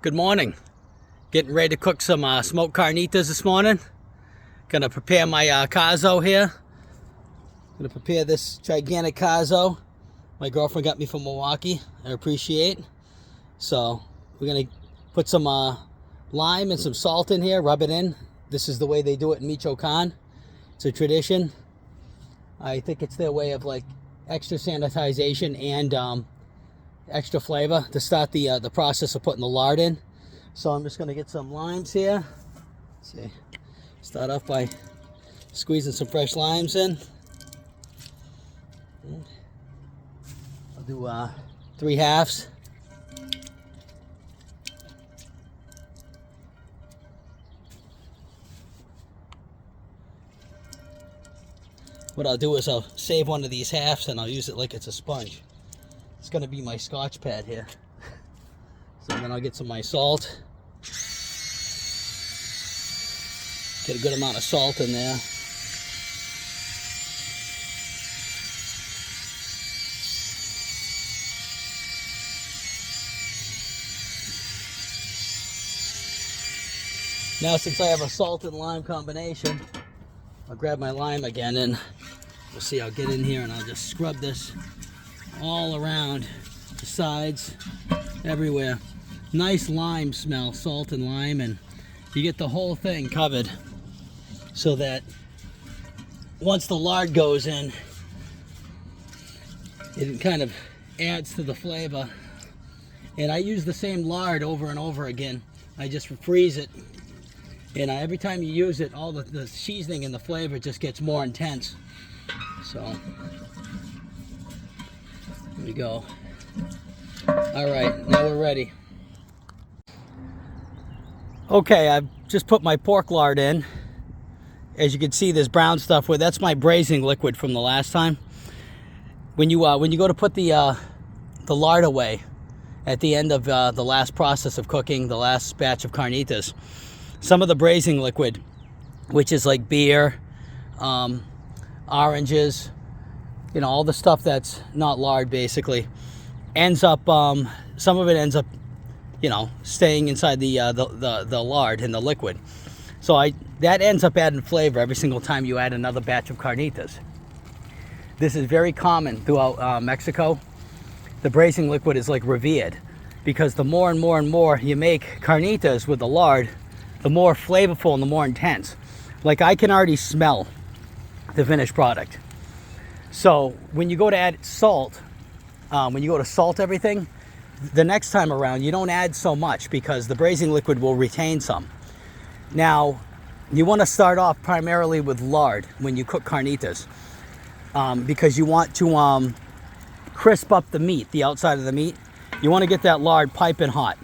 Good morning. Getting ready to cook some smoked carnitas this morning. Gonna prepare my cazo here. Gonna prepare this gigantic cazo. My girlfriend got me from Milwaukee. I appreciate. So we're gonna put some lime and some salt in here, rub it in. This is the way they do it in Michoacan. It's a tradition. I think it's their way of like extra sanitization and extra flavor to start the process of putting the lard in. So I'm just going to get some limes here. Let's see. Start off by squeezing some fresh limes in. I'll do 3 halves. What I'll do is I'll save one of these halves and I'll use it like it's a sponge. It's going to be my scotch pad here. So then I'll get some of my salt. Get a good amount of salt in there. Now since I have a salt and lime combination, I'll grab my lime again and we'll see, I'll get in here and I'll just scrub this all around the sides, everywhere. Nice lime smell, salt and lime, and you get the whole thing covered so that once the lard goes in, it kind of adds to the flavor. And I use the same lard over and over again. I just freeze it, and every time you use it, all the seasoning and the flavor just gets more intense. So here we go. All right, now we're ready. Okay, I've just put my pork lard in. As you can see, there's brown stuff with. That's my braising liquid from the last time. When you go to put the lard away at the end of the last process of cooking, the last batch of carnitas, some of the braising liquid, which is like beer, oranges, you know, all the stuff that's not lard basically, ends up, some of it ends up, you know, staying inside the lard and the liquid. So that ends up adding flavor every single time you add another batch of carnitas. This is very common throughout Mexico. The braising liquid is like revered because the more and more and more you make carnitas with the lard, the more flavorful and the more intense. Like I can already smell the finished product. So when you go to add salt, when you go to salt everything, the next time around you don't add so much because the braising liquid will retain some. Now you want to start off primarily with lard when you cook carnitas, because you want to crisp up the meat, the outside of the meat. You want to get that lard piping hot.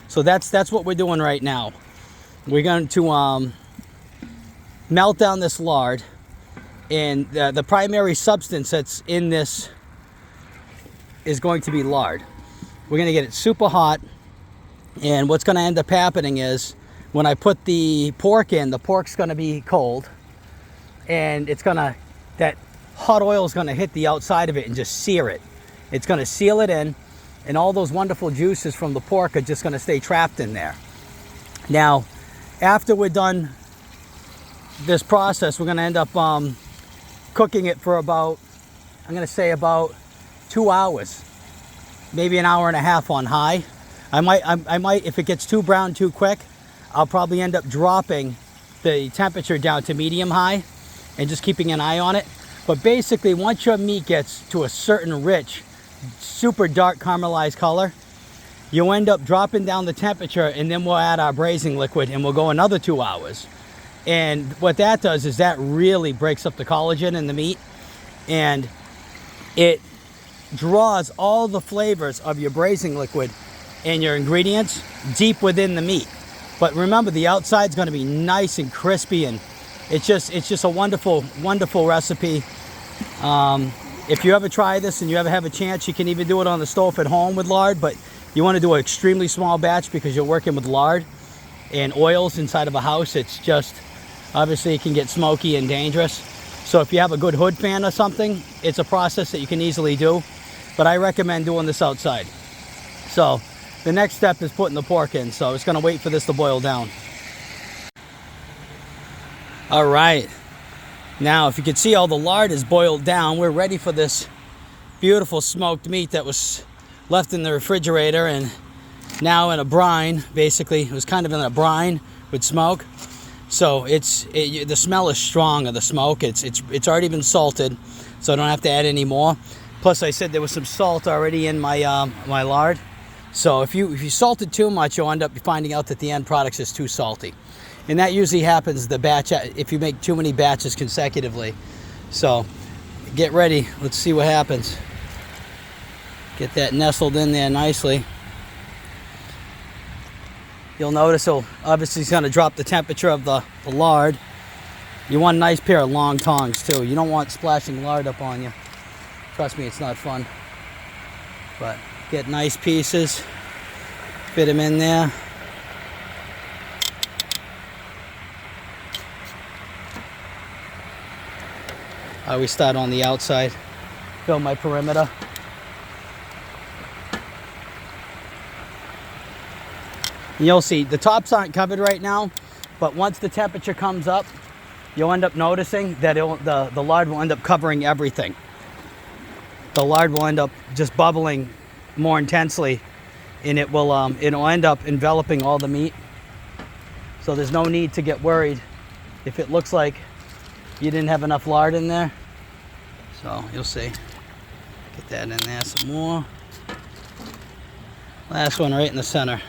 So that's what we're doing right now. We're going to melt down this lard, and the primary substance that's in this is going to be lard. We're going to get it super hot, and what's going to end up happening is when I put the pork in, the pork's going to be cold, and that hot oil is going to hit the outside of it and just sear it. It's going to seal it in, and all those wonderful juices from the pork are just going to stay trapped in there. Now, after we're done this process, we're going to end up cooking it for about, I'm going to say about 2 hours. Maybe an hour and a half on high. I might, if it gets too brown too quick, I'll probably end up dropping the temperature down to medium high and just keeping an eye on it. But basically, once your meat gets to a certain rich, super dark caramelized color, you end up dropping down the temperature, and then we'll add our braising liquid and we'll go another 2 hours. And what that does is that really breaks up the collagen in the meat, and it draws all the flavors of your braising liquid and your ingredients deep within the meat. But remember, the outside's going to be nice and crispy, and it's just a wonderful recipe. If you ever try this and you ever have a chance, you can even do it on the stove at home with lard, but you want to do an extremely small batch because you're working with lard and oils inside of a house. It's just, obviously it can get smoky and dangerous. So if you have a good hood fan or something, it's a process that you can easily do, but I recommend doing this outside. So the next step is putting the pork in. So it's gonna wait for this to boil down. All right, now if you can see, all the lard is boiled down. We're ready for this beautiful smoked meat that was left in the refrigerator and now in a brine. Basically, it was kind of in a brine with smoke. So the smell is strong of the smoke. It's already been salted, so I don't have to add any more. Plus, I said there was some salt already in my my lard. So if you salt it too much, you'll end up finding out that the end product is too salty. And that usually happens if you make too many batches consecutively. So get ready. Let's see what happens. Get that nestled in there nicely. You'll notice obviously it's going to drop the temperature of the lard. You want a nice pair of long tongs too. You don't want splashing lard up on you. Trust me, it's not fun. But get nice pieces. Fit them in there. I always start on the outside, fill my perimeter. And you'll see the tops aren't covered right now, but once the temperature comes up, you'll end up noticing that the lard will end up covering everything. The lard will end up just bubbling more intensely, and it'll end up enveloping all the meat. So there's no need to get worried if it looks like you didn't have enough lard in there. So you'll see. Get that in there some more. Last one right in the center.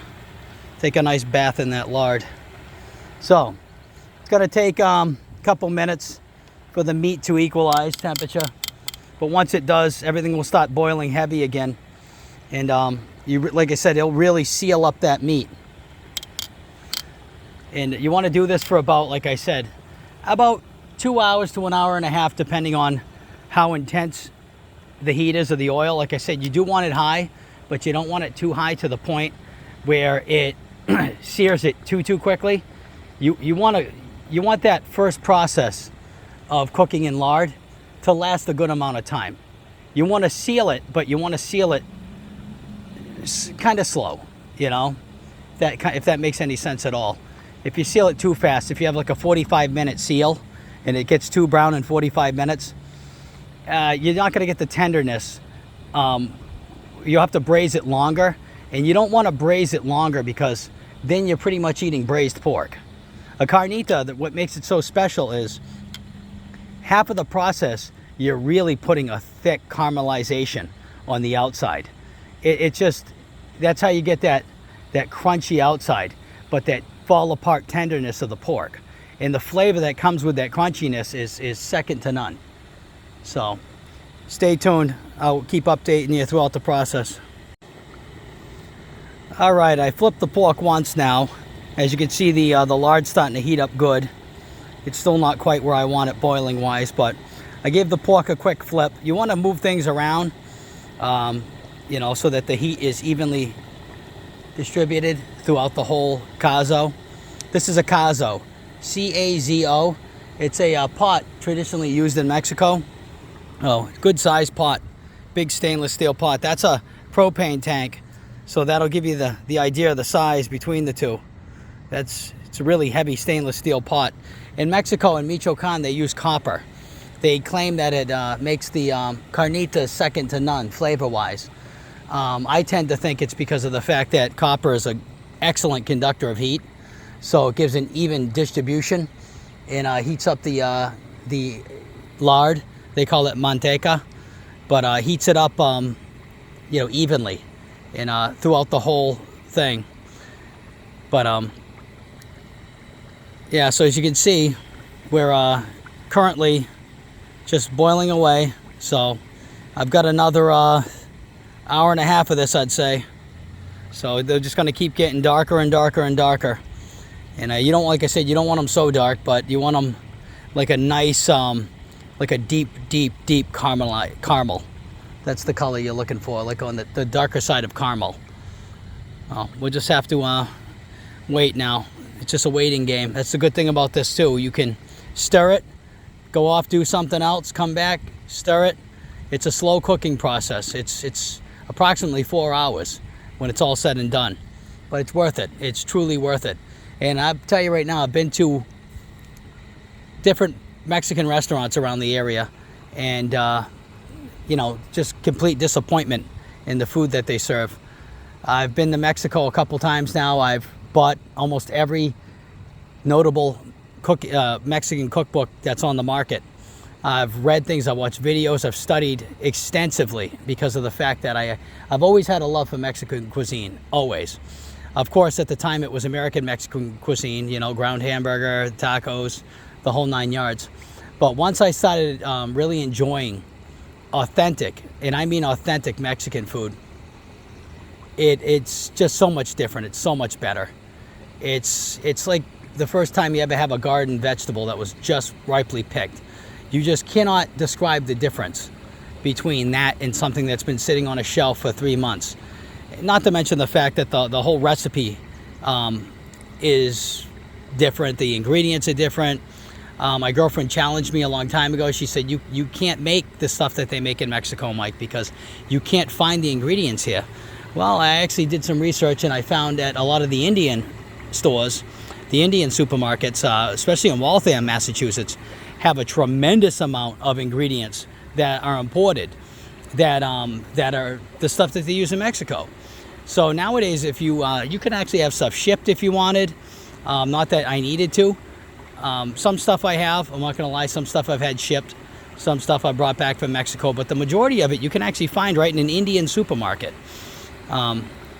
Take a nice bath in that lard. So it's going to take a couple minutes for the meat to equalize temperature. But once it does, everything will start boiling heavy again. And like I said, it'll really seal up that meat. And you want to do this for about, like I said, about 2 hours to 1.5 hours, depending on how intense the heat is of the oil. Like I said, you do want it high, but you don't want it too high to the point where it sears it too quickly. You want that first process of cooking in lard to last a good amount of time. You want to seal it, but you want to seal it kind of slow, you know, if that makes any sense at all. If you seal it too fast, if you have like a 45-minute seal and it gets too brown in 45 minutes, you're not going to get the tenderness. You'll have to braise it longer, and you don't want to braise it longer because then you're pretty much eating braised pork. A carnita, what makes it so special is half of the process, you're really putting a thick caramelization on the outside. That's how you get that crunchy outside, but that fall apart tenderness of the pork. And the flavor that comes with that crunchiness is second to none. So stay tuned. I'll keep updating you throughout the process. All right, I flipped the pork once now. As you can see, the lard's starting to heat up good. It's still not quite where I want it boiling wise, but I gave the pork a quick flip. You want to move things around, you know, so that the heat is evenly distributed throughout the whole cazo. This is a cazo, C-A-Z-O. It's a pot traditionally used in Mexico. Oh, good sized pot, big stainless steel pot. That's a propane tank, so that'll give you the idea of the size between the two. It's a really heavy stainless steel pot. In Mexico and Michoacan, they use copper. They claim that it makes the carnitas second to none flavor-wise. I tend to think it's because of the fact that copper is an excellent conductor of heat, so it gives an even distribution and heats up the lard. They call it manteca, but heats it up, you know, evenly and throughout the whole thing. But yeah, so as you can see, we're currently just boiling away. So I've got another hour and a half of this, I'd say. So they're just going to keep getting darker and darker and darker. And you don't, like I said, you don't want them so dark, but you want them like a nice, like a deep caramel. That's the color you're looking for, like on the darker side of caramel. We'll just have to wait now. It's just a waiting game. That's the good thing about this too. You can stir it, go off, do something else, come back, stir it. It's a slow cooking process. It's approximately 4 hours. when it's all said and done. But it's worth it. It's truly worth it. And I'll tell you right now, I've been to different Mexican restaurants around the area, and you know, just complete disappointment in the food that they serve. I've been to Mexico a couple times now. I've bought almost every notable Mexican cookbook that's on the market. I've read things, I've watched videos, I've studied extensively because of the fact that I've always had a love for Mexican cuisine, always. Of course, at the time it was American Mexican cuisine, you know, ground hamburger, tacos, the whole 9 yards. But once I started really enjoying authentic, and I mean authentic Mexican food, it's just so much different. It's so much better. It's like the first time you ever have a garden vegetable that was just ripely picked. You just cannot describe the difference between that and something that's been sitting on a shelf for 3 months. Not to mention the fact that the whole recipe is different. The ingredients are different. My girlfriend challenged me a long time ago. She said, you can't make the stuff that they make in Mexico, Mike, because you can't find the ingredients here. Well, I actually did some research, and I found that a lot of the Indian stores, the Indian supermarkets, especially in Waltham, Massachusetts, have a tremendous amount of ingredients that are imported, that are the stuff that they use in Mexico. So nowadays, if you can actually have stuff shipped if you wanted. Not that I needed to. Some stuff I have, I'm not going to lie, some stuff I've had shipped, some stuff I brought back from Mexico, but the majority of it you can actually find right in an Indian supermarket.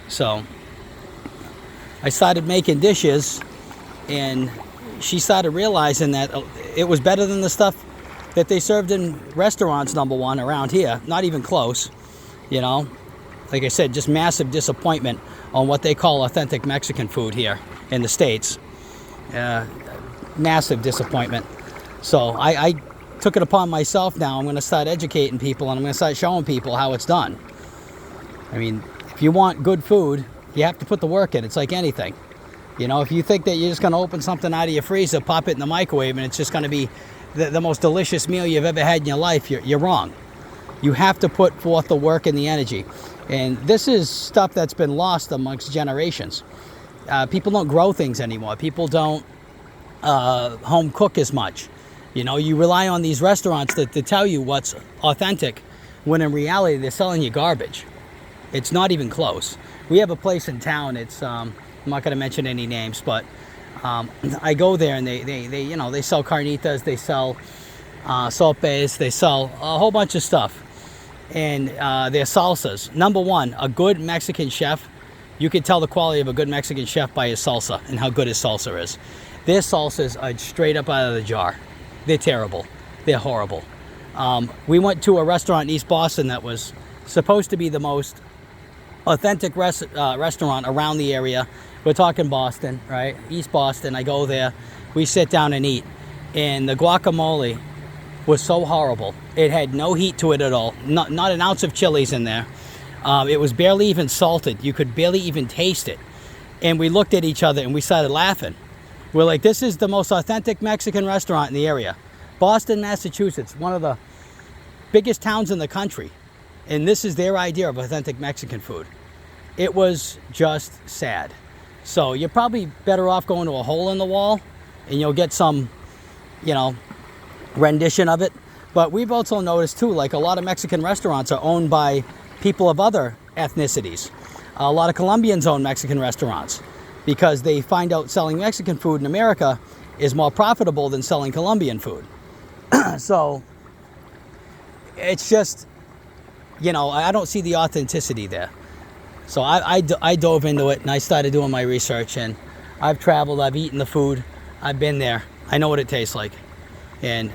So I started making dishes, and she started realizing that it was better than the stuff that they served in restaurants, number one, around here. Not even close, you know. Like I said, just massive disappointment on what they call authentic Mexican food here in the States. Massive disappointment. So I took it upon myself now. I'm going to start educating people, and I'm going to start showing people how it's done. I mean, if you want good food, you have to put the work in. It's like anything. You know, if you think that you're just going to open something out of your freezer, pop it in the microwave, and it's just going to be the most delicious meal you've ever had in your life, you're wrong. You have to put forth the work and the energy. And this is stuff that's been lost amongst generations. People don't grow things anymore. People don't home cook as much. You know, you rely on these restaurants to tell you what's authentic, when in reality they're selling you garbage. It's not even close. We have a place in town. It's I'm not going to mention any names, but I go there, and they you know, they sell carnitas, they sell sopes, they sell a whole bunch of stuff, and their salsas. Number one, a good Mexican chef, you can tell the quality of a good Mexican chef by his salsa and how good his salsa is. Their salsas are straight up out of the jar. They're terrible. They're horrible. We went to a restaurant in East Boston that was supposed to be the most authentic restaurant around the area. We're talking Boston, right? East Boston. I go there. We sit down and eat. And the guacamole was so horrible. It had no heat to it at all. Not an ounce of chilies in there. It was barely even salted. You could barely even taste it. And we looked at each other and we started laughing. We're like, this is the most authentic Mexican restaurant in the area. Boston, Massachusetts, one of the biggest towns in the country. And this is their idea of authentic Mexican food. It was just sad. So you're probably better off going to a hole in the wall, and you'll get some, you know, rendition of it. But we've also noticed too, like a lot of Mexican restaurants are owned by people of other ethnicities. A lot of Colombians own Mexican restaurants because they find out selling Mexican food in America is more profitable than selling Colombian food. So it's just, you know, I don't see the authenticity there. So I dove into it, and I started doing my research, and I've traveled, I've eaten the food, I've been there, I know what it tastes like. And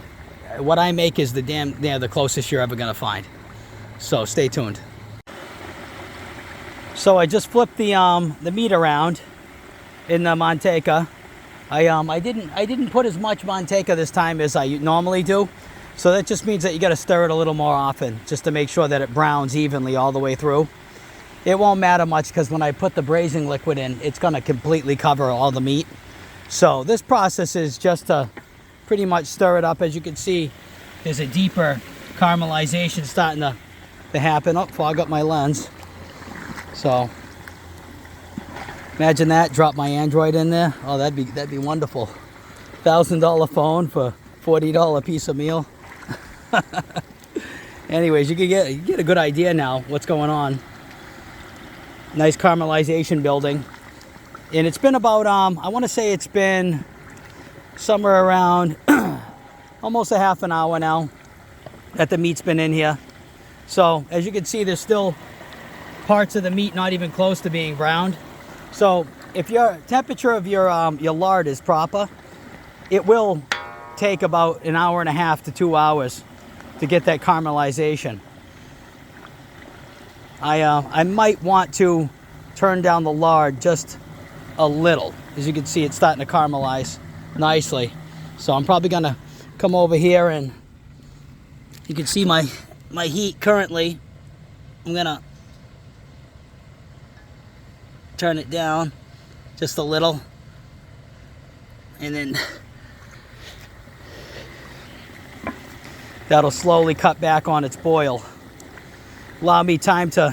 what I make is the closest you're ever gonna find. So stay tuned. So I just flipped the meat around in the manteca. I didn't put as much manteca this time as I normally do. So that just means that you gotta stir it a little more often, just to make sure that it browns evenly all the way through. It won't matter much because when I put the braising liquid in, it's gonna completely cover all the meat. So this process is just to pretty much stir it up. As you can see, there's a deeper caramelization starting to happen. Oh, fog up my lens. So Imagine that, drop my Android in there. Oh, that'd be wonderful. $1,000 phone for $40 piece of meal. Anyways, you get a good idea now what's going on. Nice caramelization building. And it's been about, I want to say it's been somewhere around almost a half an hour now that the meat's been in here. So as you can see, there's still parts of the meat not even close to being browned. So if your temperature of your lard is proper, it will take about an hour and a half to 2 hours to get that caramelization. I might want to turn down the lard just a little. As you can see, it's starting to caramelize nicely. So I'm probably gonna come over here, and you can see my heat currently. I'm gonna turn it down just a little, and then that'll slowly cut back on its boil. Allow me time to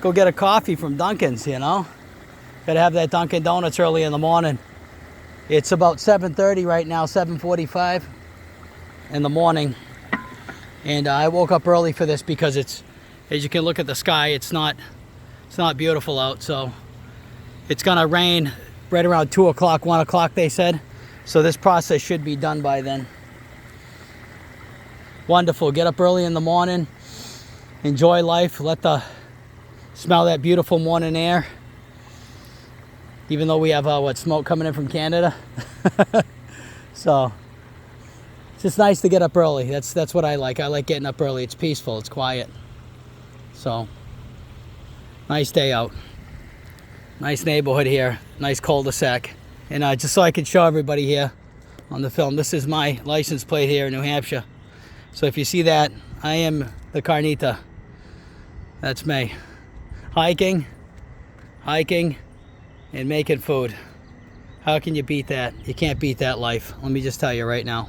go get a coffee from Dunkin's, you know. Gotta have that Dunkin' Donuts early in the morning. It's about 7:30 right now, 7:45 in the morning. And I woke up early for this because it's, as you can look at the sky, it's not beautiful out. So it's gonna rain right around 2 o'clock, 1 o'clock, they said. So this process should be done by then. Wonderful. Get up early in the morning, enjoy life, smell that beautiful morning air. Even though we have smoke coming in from Canada. So it's just nice to get up early. That's what I like. I like getting up early. It's peaceful, it's quiet. So nice day out. Nice neighborhood here. Nice cul-de-sac. And just so I can show everybody here on the film, this is my license plate here in New Hampshire. So if you see that, I am the Carnita. That's me. Hiking, and making food. How can you beat that? You can't beat that life. Let me just tell you right now.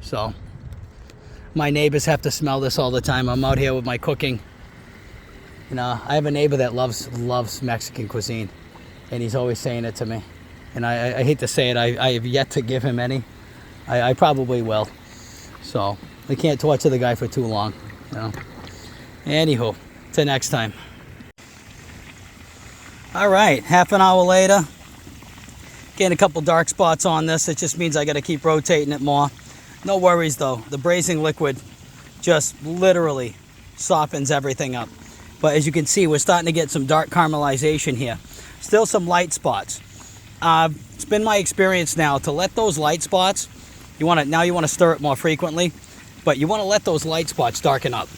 So my neighbors have to smell this all the time. I'm out here with my cooking. You know, I have a neighbor that loves Mexican cuisine, and he's always saying it to me. And I hate to say it, I have yet to give him any. I probably will. So I can't torture the guy for too long, you know. Anywho, till next time. All right, half an hour later, getting a couple dark spots on this. It just means I got to keep rotating it more. No worries though, the braising liquid just literally softens everything up. But as you can see, we're starting to get some dark caramelization here. Still some light spots. It's been my experience now to let those light spots, you want to stir it more frequently, but you want to let those light spots darken up,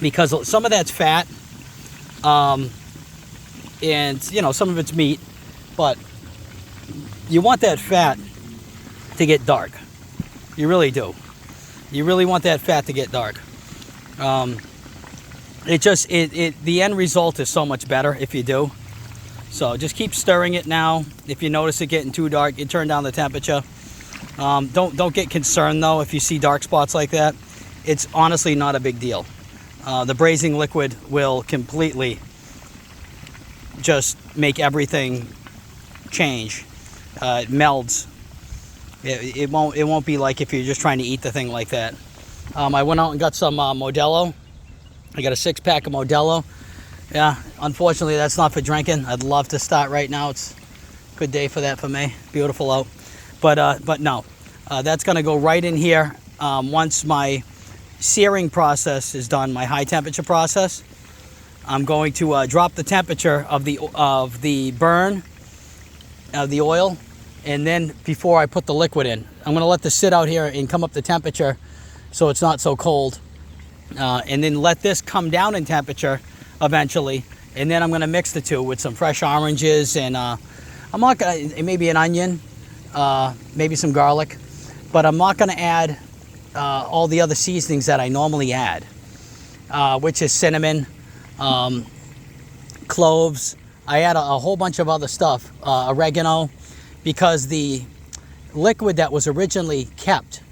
because some of that's fat, and you know, some of it's meat, but you want that fat to get dark. You really do. You really want that fat to get dark. The end result is so much better if you do. So just keep stirring it now. If you notice it getting too dark, you turn down the temperature. Don't get concerned though if you see dark spots like that. It's honestly not a big deal. The braising liquid will completely just make everything change. It melds. It won't be like if you're just trying to eat the thing like that. I went out and got some Modelo. I got a 6-pack of Modelo. Yeah, unfortunately that's not for drinking. I'd love to start right now. It's a good day for that for me. Beautiful out. But no, that's gonna go right in here once my searing process is done, my high temperature process. I'm going to drop the temperature of the burn of the oil, and then before I put the liquid in, I'm going to let this sit out here and come up the temperature so it's not so cold, and then let this come down in temperature eventually, and then I'm going to mix the two with some fresh oranges, and I'm not going to, maybe an onion, maybe some garlic, but I'm not going to add all the other seasonings that I normally add, which is cinnamon, cloves. I add a whole bunch of other stuff, oregano, because the liquid that was originally kept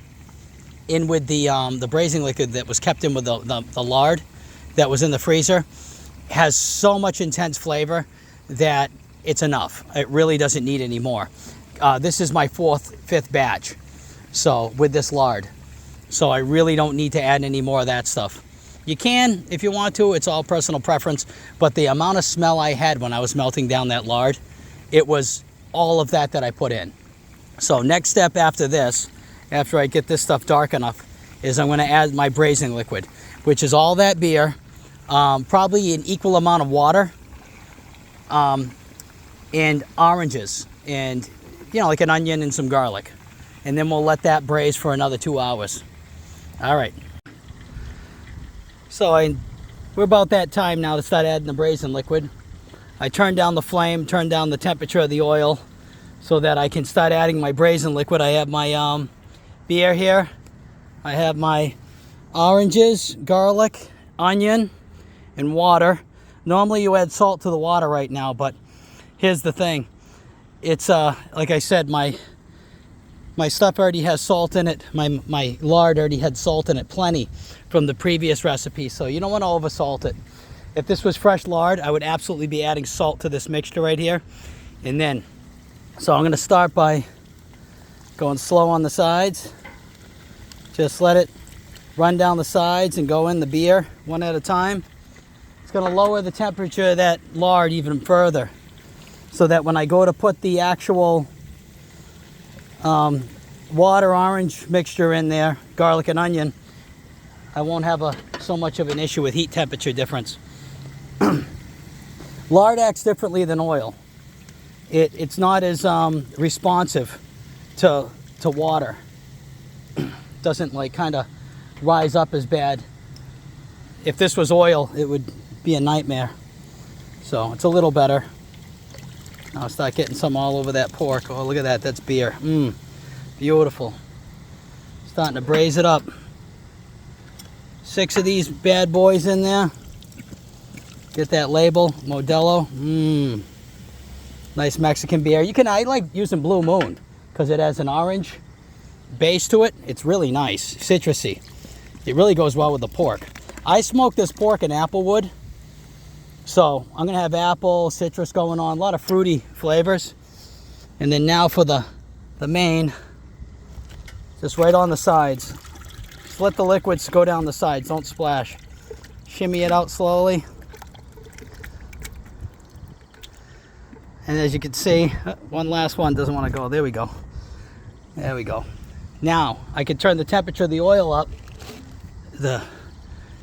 in with the braising liquid that was kept in with the lard that was in the freezer has so much intense flavor that it's enough. It really doesn't need any more. This is my fifth batch, so with this lard. So I really don't need to add any more of that stuff. You can if you want to, it's all personal preference, but the amount of smell I had when I was melting down that lard, it was all of that I put in. So next step after this, after I get this stuff dark enough, is I'm going to add my braising liquid, which is all that beer, probably an equal amount of water, and oranges, and like an onion and some garlic. And then we'll let that braise for another 2 hours. All right. So we're about that time now to start adding the braising liquid. I turned down the flame, turned down the temperature of the oil so that I can start adding my braising liquid. I have my beer here. I have my oranges, garlic, onion, and water. Normally you add salt to the water right now, but here's the thing. It's like I said, my stuff already has salt in it. My lard already had salt in it, plenty, from the previous recipe. So you don't want to over salt it. If this was fresh lard, I would absolutely be adding salt to this mixture right here. And then, so I'm going to start by going slow on the sides. Just let it run down the sides and go in the beer one at a time. It's going to lower the temperature of that lard even further, so that when I go to put the actual water orange mixture in there, garlic and onion, I won't have so much of an issue with heat temperature difference. Lard acts differently than oil. It's not as responsive to water. Doesn't like kind of rise up as bad. If this was oil, it would be a nightmare. So it's a little better. Now I'll start getting some all over that pork. Oh, look at that. That's beer. Beautiful. Starting to braise it up. 6 of these bad boys in there. Get that label, Modelo. Nice Mexican beer. I like using Blue Moon because it has an orange base to it. It's really nice, citrusy. It really goes well with the pork. I smoked this pork in applewood, so I'm gonna have apple, citrus going on, a lot of fruity flavors. And then now for the main, just right on the sides. Just let the liquids go down the sides, don't splash. Shimmy it out slowly. And as you can see, one last one doesn't want to go. There we go. There we go. Now I can turn the temperature of the oil up,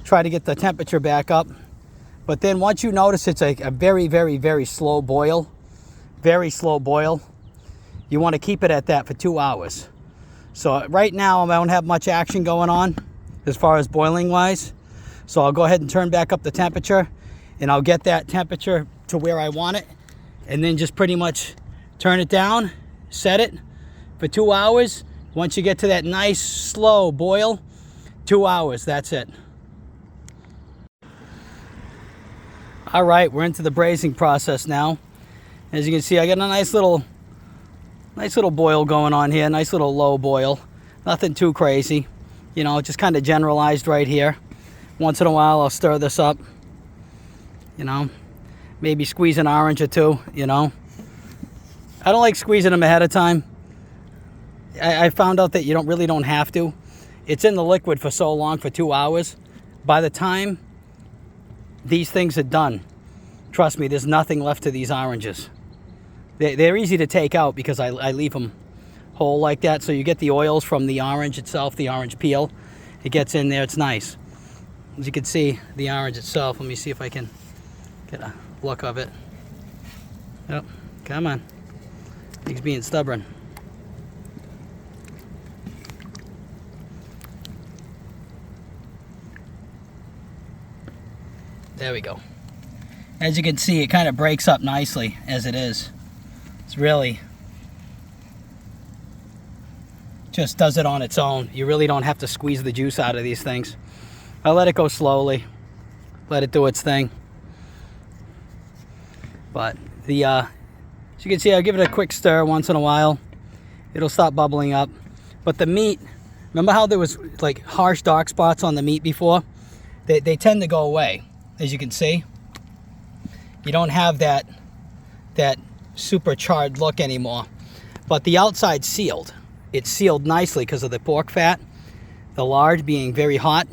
try to get the temperature back up. But then once you notice it's a very, very, very slow boil, you want to keep it at that for 2 hours. So right now I don't have much action going on as far as boiling wise. So I'll go ahead and turn back up the temperature, and I'll get that temperature to where I want it, and then just pretty much turn it down, set it for 2 hours. Once you get to that nice slow boil, 2 hours, that's it. All right, we're into the braising process now. As you can see, I got a nice little boil going on here, nice little low boil. Nothing too crazy, just kind of generalized right here. Once in a while, I'll stir this up, maybe squeeze an orange or two, I don't like squeezing them ahead of time. I found out that you really don't have to. It's in the liquid for so long, for 2 hours. By the time these things are done, trust me, there's nothing left to these oranges. They're easy to take out because I leave them whole like that. So you get the oils from the orange itself, the orange peel. It gets in there, it's nice. As you can see, the orange itself, let me see if I can get a look of it. Yep, come on. He's being stubborn. There we go. As you can see, it kind of breaks up nicely as it is. It's really just does it on its own. You really don't have to squeeze the juice out of these things. I let it go slowly. Let it do its thing. But as you can see, I'll give it a quick stir once in a while. It'll stop bubbling up. But the meat, remember how there was like harsh dark spots on the meat before? They tend to go away. As you can see, you don't have that super charred look anymore. But the outside's sealed. It's sealed nicely because of the pork fat, the lard being very hot.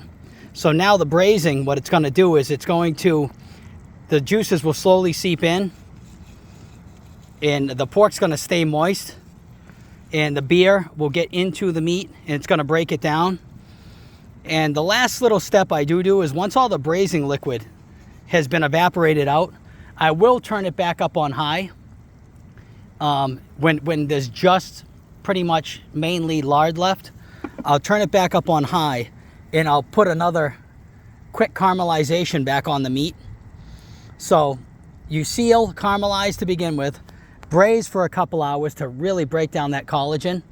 So now the braising, what it's going to do is the juices will slowly seep in, and the pork's going to stay moist, and the beer will get into the meat, and it's going to break it down. And the last little step I do is once all the braising liquid has been evaporated out, I will turn it back up on high when there's just pretty much mainly lard left. I'll turn it back up on high, and I'll put another quick caramelization back on the meat. So you seal, caramelize to begin with, braise for a couple hours to really break down that collagen,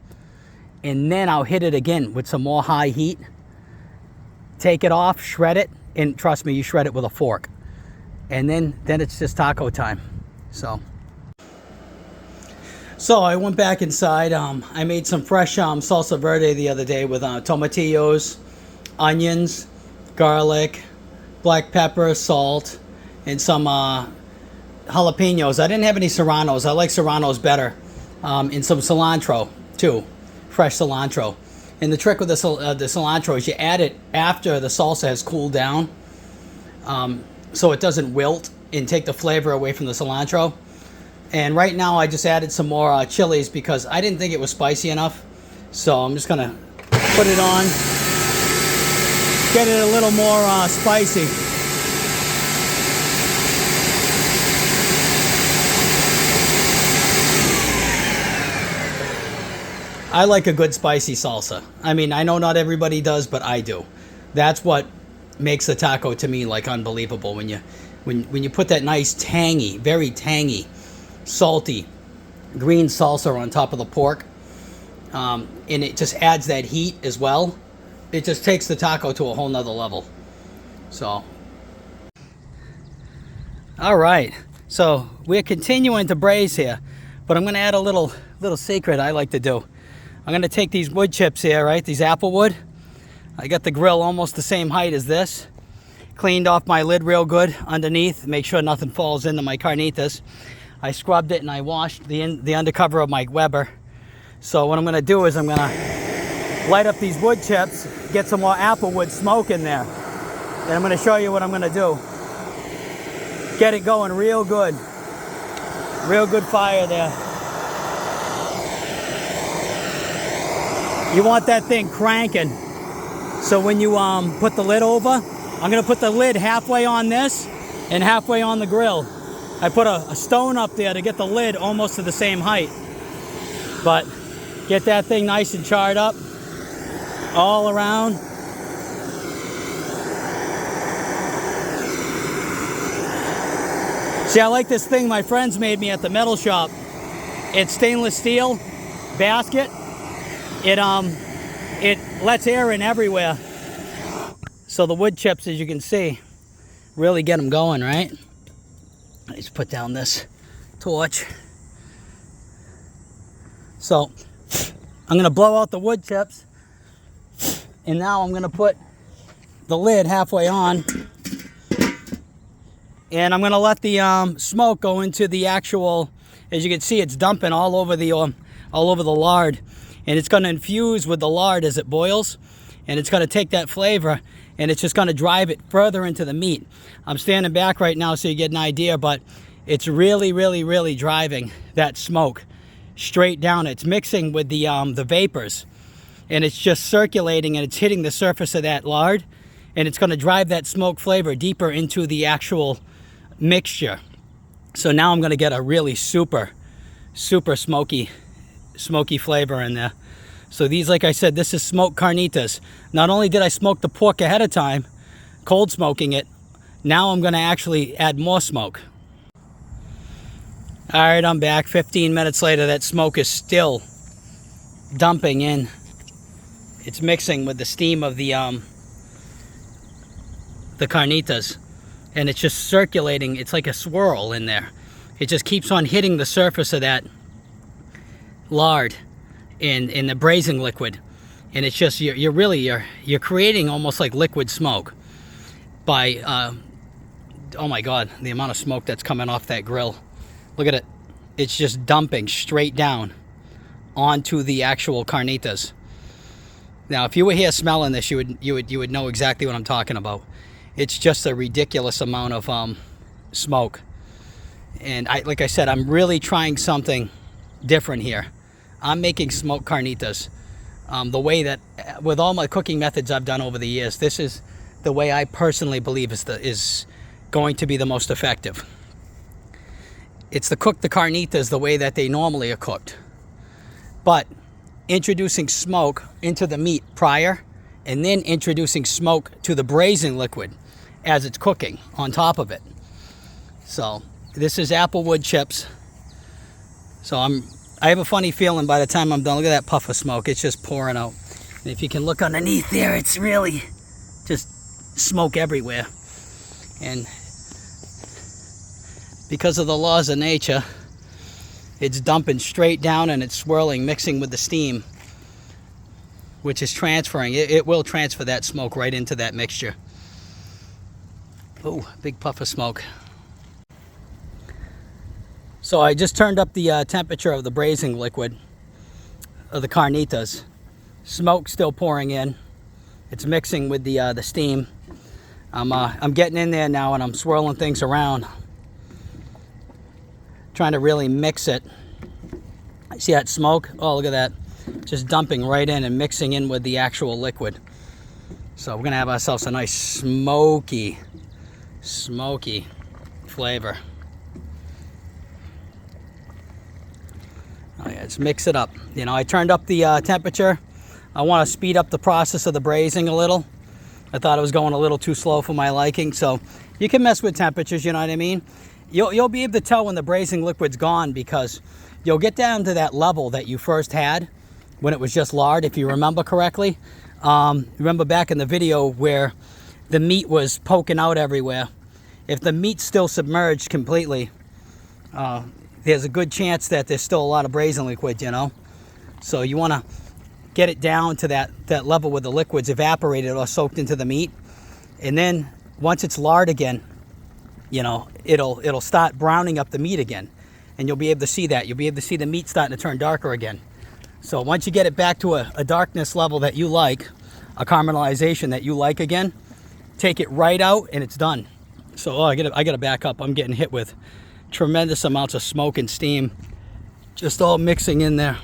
and then I'll hit it again with some more high heat. Take it off, shred it, and trust me, you shred it with a fork. And then it's just taco time. So I went back inside. I made some fresh salsa verde the other day with tomatillos, onions, garlic, black pepper, salt, and some jalapenos. I didn't have any serranos. I like serranos better. And some cilantro too, fresh cilantro. And the trick with the cilantro is you add it after the salsa has cooled down, so it doesn't wilt and take the flavor away from the cilantro. And right now I just added some more chilies because I didn't think it was spicy enough. So I'm just gonna put it on, get it a little more spicy. I like a good spicy salsa. I mean, I know not everybody does, but I do. That's what makes the taco to me like unbelievable. When you put that nice tangy, very tangy, salty green salsa on top of the pork, and it just adds that heat as well. It just takes the taco to a whole nother level. So, all right. So we're continuing to braise here, but I'm going to add a little secret I like to do. I'm going to take these wood chips here, right? These apple wood. I got the grill almost the same height as this. Cleaned off my lid real good underneath. Make sure nothing falls into my carnitas. I scrubbed it and I washed the undercover of my Weber. So what I'm going to do is I'm going to light up these wood chips, get some more apple wood smoke in there. And I'm going to show you what I'm going to do. Get it going real good. Real good fire there. You want that thing cranking. So when you put the lid over, I'm going to put the lid halfway on this and halfway on the grill. I put a stone up there to get the lid almost to the same height. But get that thing nice and charred up all around. See, I like this thing my friends made me at the metal shop. It's stainless steel basket. It lets air in everywhere. So the wood chips, as you can see, really get them going, right? Let's put down this torch. So I'm going to blow out the wood chips, and now I'm going to put the lid halfway on, and I'm going to let the smoke go into the actual. As you can see, it's dumping all over the lard, and it's going to infuse with the lard as it boils, and it's going to take that flavor, and it's just going to drive it further into the meat. I'm standing back right now so you get an idea, but it's really, really, really driving that smoke straight down. It's mixing with the vapors, and it's just circulating, and it's hitting the surface of that lard, and it's going to drive that smoke flavor deeper into the actual mixture. So now I'm going to get a really super smoky flavor in there. So these, like I said, this is smoked carnitas. Not only did I smoke the pork ahead of time, cold smoking it, now I'm going to actually add more smoke. All right, I'm back 15 minutes later. That smoke is still dumping in. It's mixing with the steam of the carnitas, and it's just circulating. It's like a swirl in there. It just keeps on hitting the surface of that lard in the braising liquid, and it's just you're creating almost like liquid smoke by oh my god, the amount of smoke that's coming off that grill. Look at it. it's just dumping straight down onto the actual carnitas. Now, if you were here smelling this, you would know exactly what I'm talking about. It's just a ridiculous amount of smoke. And like I said, I'm really trying something different here. I'm making smoked carnitas. The way that, with all my cooking methods I've done over the years, this is the way I personally believe is going to be the most effective. It's to cook the carnitas the way that they normally are cooked, but introducing smoke into the meat prior, and then introducing smoke to the braising liquid as it's cooking on top of it. So this is applewood chips. So I have a funny feeling by the time I'm done. Look at that puff of smoke. It's just pouring out. And if you can look underneath there, it's really just smoke everywhere. And because of the laws of nature, it's dumping straight down and it's swirling, mixing with the steam, which is transferring. It will transfer that smoke right into that mixture. Oh, big puff of smoke. So I just turned up the temperature of the braising liquid of the carnitas. Smoke still pouring in. It's mixing with the steam. I'm getting in there now and I'm swirling things around, trying to really mix it. See that smoke? Oh, look at that. Just dumping right in and mixing in with the actual liquid. So we're gonna have ourselves a nice smoky flavor. Oh yeah, let's mix it up. You know, I turned up the temperature. I want to speed up the process of the braising a little. I thought it was going a little too slow for my liking. So you can mess with temperatures, you know what I mean? You'll be able to tell when the braising liquid's gone, because you'll get down to that level that you first had when it was just lard, if you remember correctly. Remember back in the video where the meat was poking out everywhere. If the meat's still submerged completely, there's a good chance that there's still a lot of braising liquid, you know? So you want to get it down to that level where the liquid's evaporated or soaked into the meat. And then once it's lard again, you know, it'll start browning up the meat again. And you'll be able to see that. You'll be able to see the meat starting to turn darker again. So once you get it back to a darkness level that you like, a caramelization that you like again, take it right out and it's done. So I gotta back up. I'm getting hit with tremendous amounts of smoke and steam, just all mixing in there.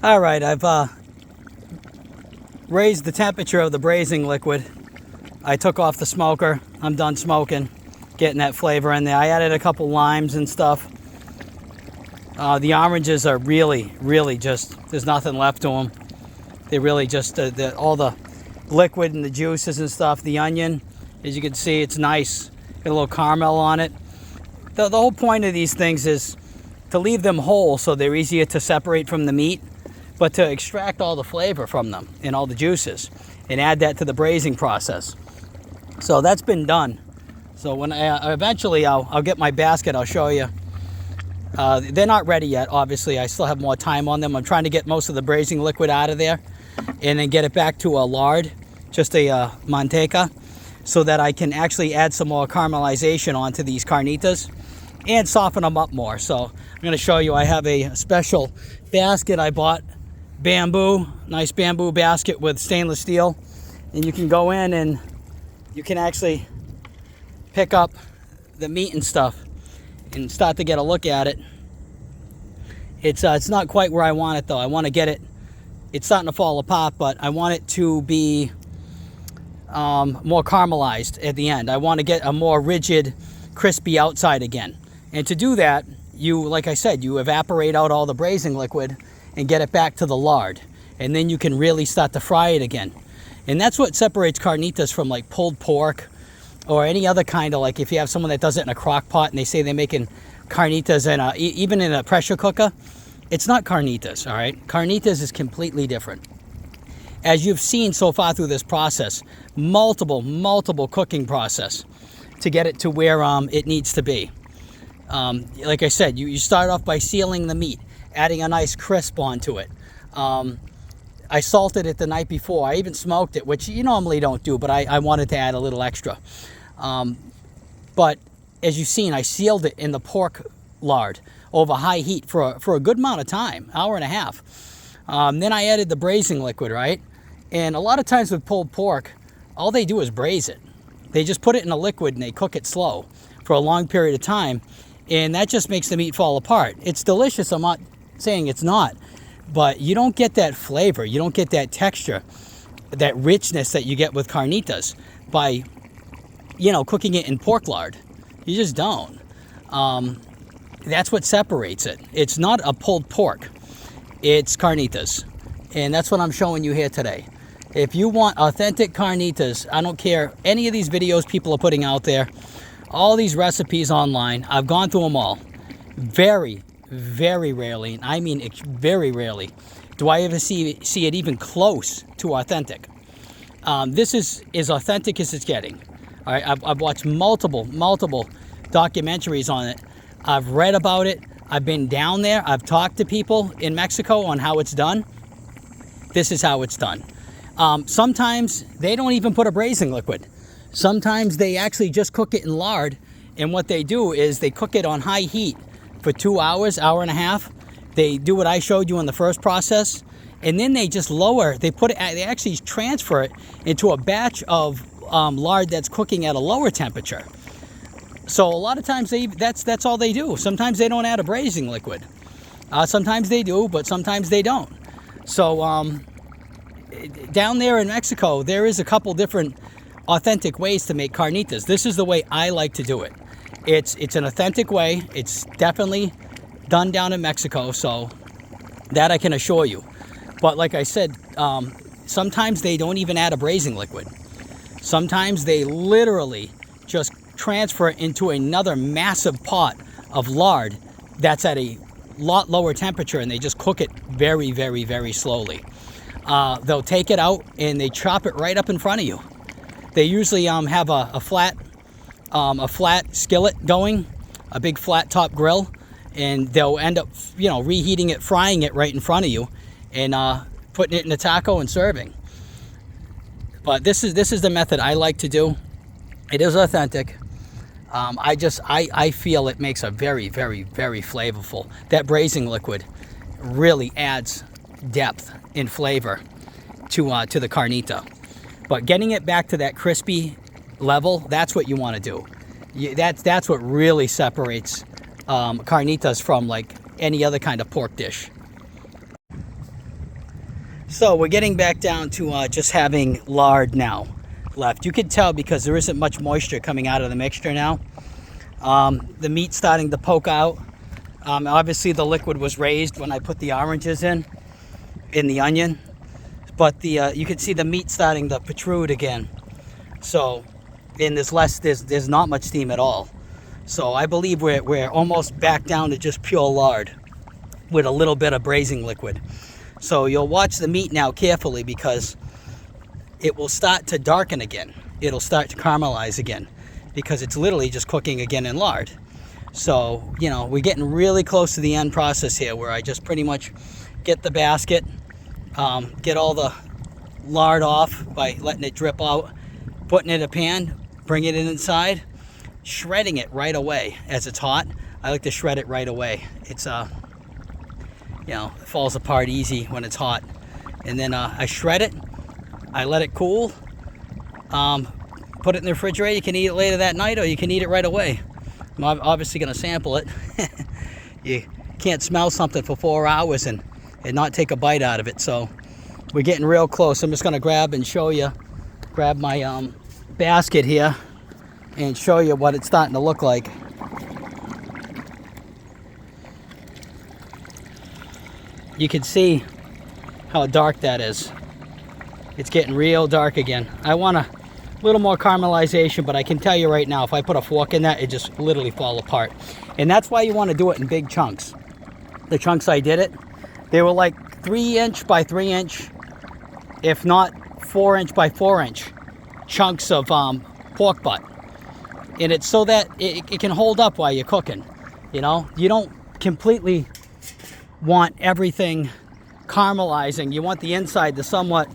All right, I've raised the temperature of the braising liquid. I took off the smoker. I'm done smoking, getting that flavor in there. I added a couple limes and stuff. The oranges are really just, there's nothing left to them. They really just, all the liquid and the juices and stuff. The onion, as you can see, it's nice. Got a little caramel on it. The whole point of these things is to leave them whole so they're easier to separate from the meat, but to extract all the flavor from them and all the juices and add that to the braising process. So that's been done. So when eventually I'll get my basket, I'll show you. They're not ready yet, obviously. I still have more time on them. I'm trying to get most of the braising liquid out of there and then get it back to a lard, just a manteca, so that I can actually add some more caramelization onto these carnitas and soften them up more. So I'm going to show you, I have a special basket I bought, bamboo, nice bamboo basket with stainless steel, and you can go in and you can actually pick up the meat and stuff and start to get a look at it. It's not quite where I want it though. I want to get it, it's starting to fall apart, but I want it to be more caramelized at the end. I want to get a more rigid, crispy outside again. And to do that, you, like I said, you evaporate out all the braising liquid and get it back to the lard. And then you can really start to fry it again. And that's what separates carnitas from like pulled pork or any other kind of, like if you have someone that does it in a crock pot and they say they're making carnitas in even in a pressure cooker, it's not carnitas, all right? Carnitas is completely different. As you've seen so far through this process, multiple cooking process to get it to where it needs to be. Like I said, you start off by sealing the meat, adding a nice crisp onto it. I salted it the night before. I even smoked it, which you normally don't do, but I wanted to add a little extra. But as you've seen, I sealed it in the pork lard over high heat for a good amount of time, hour and a half. Then I added the braising liquid, right? And a lot of times with pulled pork, all they do is braise it. They just put it in a liquid and they cook it slow for a long period of time. And that just makes the meat fall apart. It's delicious, I'm not saying it's not. But you don't get that flavor. You don't get that texture, that richness that you get with carnitas by, cooking it in pork lard. You just don't. That's what separates it. It's not a pulled pork. It's carnitas. And that's what I'm showing you here today. If you want authentic carnitas, I don't care any of these videos people are putting out there, all these recipes online, I've gone through them all. Very, very rarely, and I mean very rarely, do I ever see it even close to authentic. This is as authentic as it's getting. All right, I've watched multiple documentaries on it. I've read about it. I've been down there. I've talked to people in Mexico on how it's done. This is how it's done. Sometimes they don't even put a braising liquid. Sometimes they actually just cook it in lard, and what they do is they cook it on high heat for 2 hours, hour and a half. They do what I showed you in the first process, and then they just they actually transfer it into a batch of lard that's cooking at a lower temperature. So a lot of times that's all they do. Sometimes they don't add a braising liquid. Sometimes they do, but sometimes they don't. So down there in Mexico, there is a couple different authentic ways to make carnitas. This is the way I like to do it. It's an authentic way. It's definitely done down in Mexico, so that I can assure you. But like I said, sometimes they don't even add a braising liquid. Sometimes they literally just transfer it into another massive pot of lard that's at a lot lower temperature, and they just cook it very, very, very slowly. They'll take it out and they chop it right up in front of you. They usually have a flat skillet going, a big flat top grill, and they'll end up reheating it, frying it right in front of you, and putting it in a taco and serving. But this is the method I like to do. It is authentic. I feel it makes a very, very, very flavorful. That braising liquid really adds depth and flavor to the carnita. But getting it back to that crispy level, that's what you want to do. That's what really separates carnitas from like any other kind of pork dish. So we're getting back down to just having lard now left. You can tell because there isn't much moisture coming out of the mixture now. The meat's starting to poke out. Obviously the liquid was raised when I put the oranges in the onion, but you can see the meat starting to protrude again. So, and there's not much steam at all. So I believe we're almost back down to just pure lard with a little bit of braising liquid. So you'll watch the meat now carefully because it will start to darken again. It'll start to caramelize again because it's literally just cooking again in lard. So, we're getting really close to the end process here where I just pretty much get the basket, get all the lard off by letting it drip out, putting it in a pan, bring it inside, shredding it right away as it's hot. I like to shred it right away. It's it falls apart easy when it's hot. And then I shred it, I let it cool, put it in the refrigerator. You can eat it later that night or you can eat it right away. I'm obviously going to sample it. You can't smell something for 4 hours and not take a bite out of it. So we're getting real close. I'm just going to grab my basket here and show you what it's starting to look like. You can see how dark that is. It's getting real dark again. I want a little more caramelization, but I can tell you right now, if I put a fork in that, it just literally fall apart. And that's why you want to do it in big chunks. The chunks I did it, they were like 3-inch by 3-inch, if not 4-inch by 4-inch chunks of pork butt. And it's so that it can hold up while you're cooking. You don't completely want everything caramelizing. You want the inside to somewhat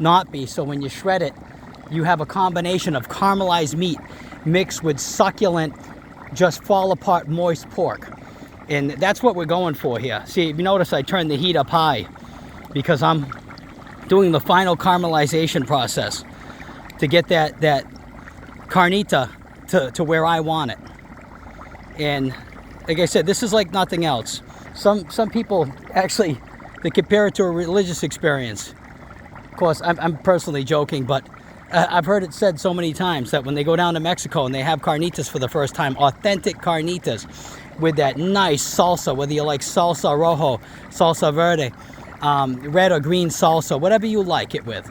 not be, so when you shred it, you have a combination of caramelized meat mixed with succulent, just fall apart moist pork. And that's what we're going for here. See, if you notice I turned the heat up high because I'm doing the final caramelization process to get that carnita to where I want it. And like I said, this is like nothing else. Some people actually, they compare it to a religious experience. Of course, I'm personally joking, but I've heard it said so many times that when they go down to Mexico and they have carnitas for the first time, authentic carnitas with that nice salsa, whether you like salsa rojo, salsa verde, red or green salsa, whatever you like it with.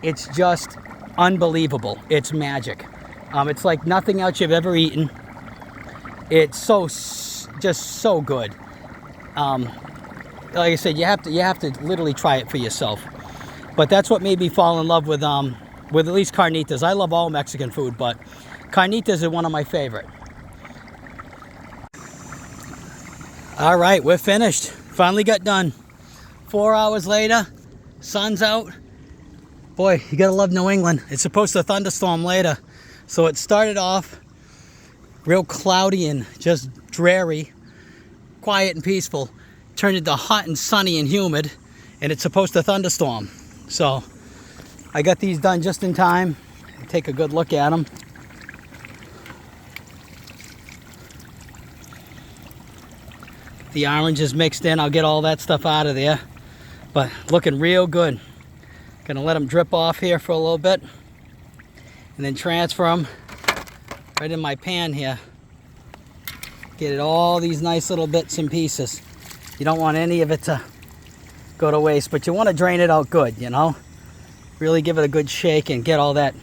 It's just unbelievable. It's magic. It's like nothing else you've ever eaten. It's just so good. Like I said, you have to literally try it for yourself. But that's what made me fall in love with at least carnitas. I love all Mexican food, but carnitas are one of my favorite. All right, we're finished. Finally got done. 4 hours later, sun's out. Boy, you gotta love New England. It's supposed to thunderstorm later. So it started off real cloudy and just dreary, quiet and peaceful. Turned into hot and sunny and humid, and it's supposed to thunderstorm. So I got these done just in time. Take a good look at them. The orange is mixed in. I'll get all that stuff out of there. But looking real good. Gonna let them drip off here for a little bit. And then transfer them right in my pan here. Get it all these nice little bits and pieces. You don't want any of it to go to waste, but you want to drain it out good, you know? Really give it a good shake and get all that,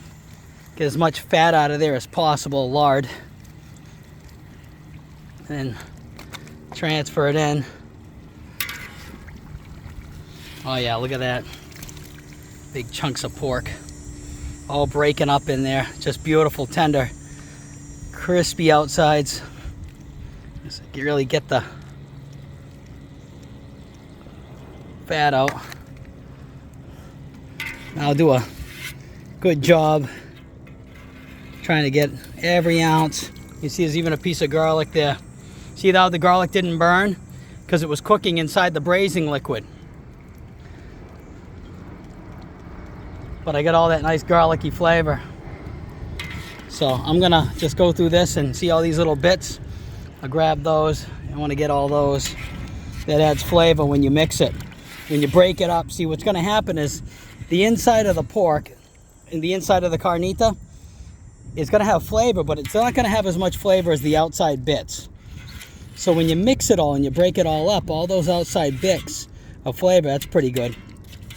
get as much fat out of there as possible, lard. And transfer it in. Oh yeah, look at that. Big chunks of pork. All breaking up in there. Just beautiful, tender, crispy outsides. Just really get the fat out. I'll do a good job trying to get every ounce. You see there's even a piece of garlic there. See how the garlic didn't burn? Because it was cooking inside the braising liquid. But I got all that nice garlicky flavor. So I'm gonna just go through this and see all these little bits. I'll grab those. I want to get all those. That adds flavor when you mix it. When you break it up, see what's going to happen is the inside of the pork and the inside of the carnita is going to have flavor, but it's not going to have as much flavor as the outside bits. So when you mix it all and you break it all up, all those outside bits of flavor, that's pretty good.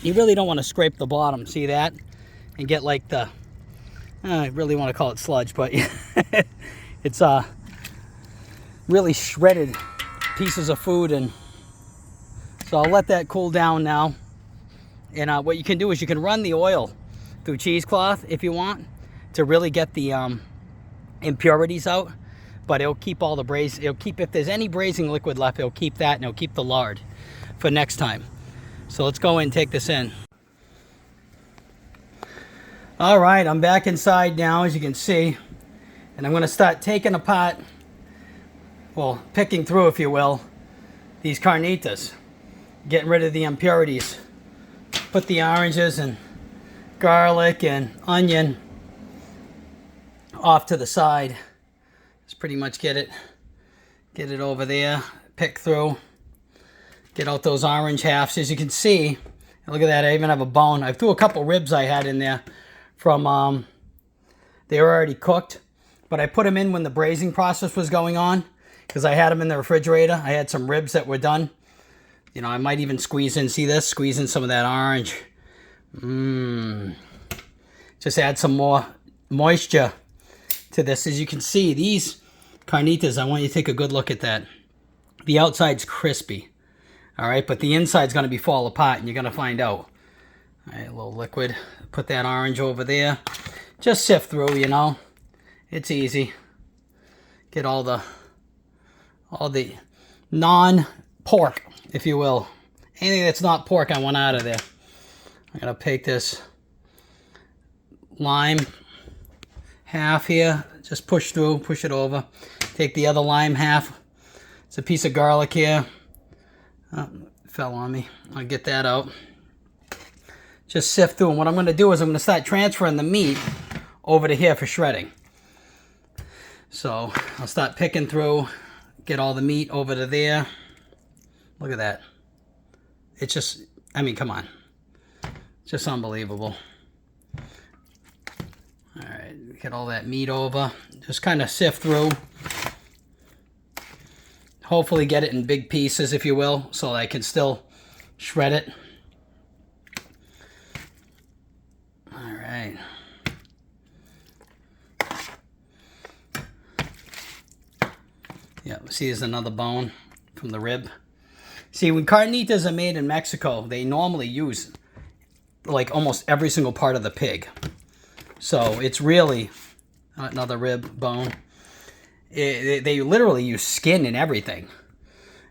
You really don't want to scrape the bottom, see that? And get like the, I really want to call it sludge, but it's really shredded pieces of food. And so I'll let that cool down now. And what you can do is you can run the oil through cheesecloth if you want to really get the impurities out. But it'll keep all the braise. It'll keep, if there's any braising liquid left, it'll keep that, and it'll keep the lard for next time. So let's go in and take this in. All right, I'm back inside now, as you can see, and I'm going to start taking apart, well, picking through, if you will, these carnitas, getting rid of the impurities. Put the oranges and garlic and onion off to the side. Just pretty much get it over there, pick through, get out those orange halves. As you can see, look at that, I even have a bone. I threw a couple ribs I had in there from, they were already cooked, but I put them in when the braising process was going on because I had them in the refrigerator. I had some ribs that were done. You know, I might even squeeze in, see this? Squeeze in some of that orange. Just add some more moisture to this. As you can see, these carnitas, I want you to take a good look at that. The outside's crispy, all right? But the inside's gonna be fall apart, and you're gonna find out. All right, a little liquid. Put that orange over there. Just sift through, you know. It's easy. Get all the non-pork, if you will. Anything that's not pork, I want out of there. I'm gonna take this lime half here, just push through, push it over. Take the other lime half, It's a piece of garlic here. Oh, it fell on me. I'll get that out. Just sift through. And what I'm going to do is I'm going to start transferring the meat over to here for shredding. So I'll start picking through, get all the meat over to there. Look at that. It's just, I mean, come on. Just unbelievable. All right, get all that meat over. Just kind of sift through. Hopefully get it in big pieces, if you will, so I can still shred it. All right. Yeah, see, there's another bone from the rib. See, when carnitas are made in Mexico, they normally use like almost every single part of the pig. So it's really another rib bone. They literally use skin and everything,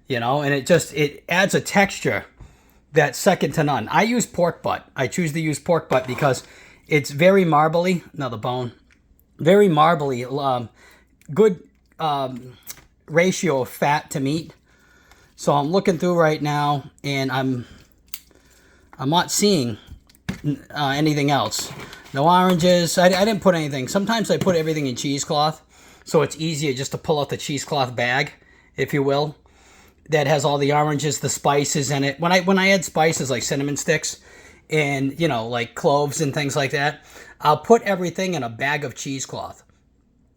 you know, and it adds a texture that's second to none. I use pork butt. I choose to use pork butt because it's very marbly. Another bone. Very marbly. Good ratio of fat to meat. So I'm looking through right now, and I'm not seeing anything else. No oranges. I didn't put anything. Sometimes I put everything in cheesecloth, so it's easier just to pull out the cheesecloth bag, if you will, that has all the oranges, the spices in it. When I add spices like cinnamon sticks and, you know, like cloves and things like that, I'll put everything in a bag of cheesecloth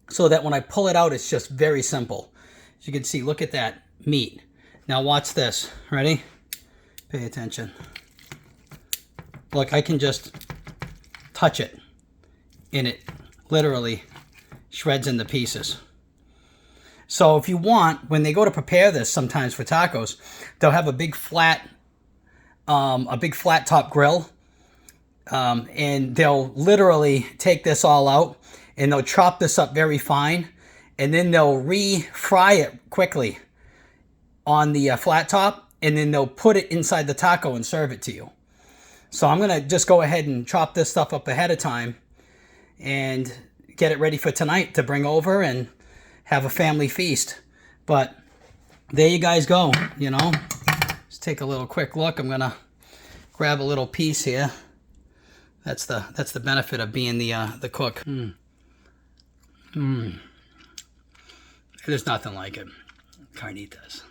so that when I pull it out, it's just very simple. As you can see, look at that meat. Now watch this. Ready? Pay attention. Look, I can just touch it, and it literally shreds into pieces. So if you want, when they go to prepare this sometimes for tacos, they'll have a big flat top grill, and they'll literally take this all out, and they'll chop this up very fine, and then they'll re-fry it quickly on the flat top, and then they'll put it inside the taco and serve it to you. So I'm going to just go ahead and chop this stuff up ahead of time and get it ready for tonight to bring over and have a family feast. But there you guys go, you know. Let's take a little quick look. I'm going to grab a little piece here. That's the benefit of being the cook. There's nothing like it. Carnitas.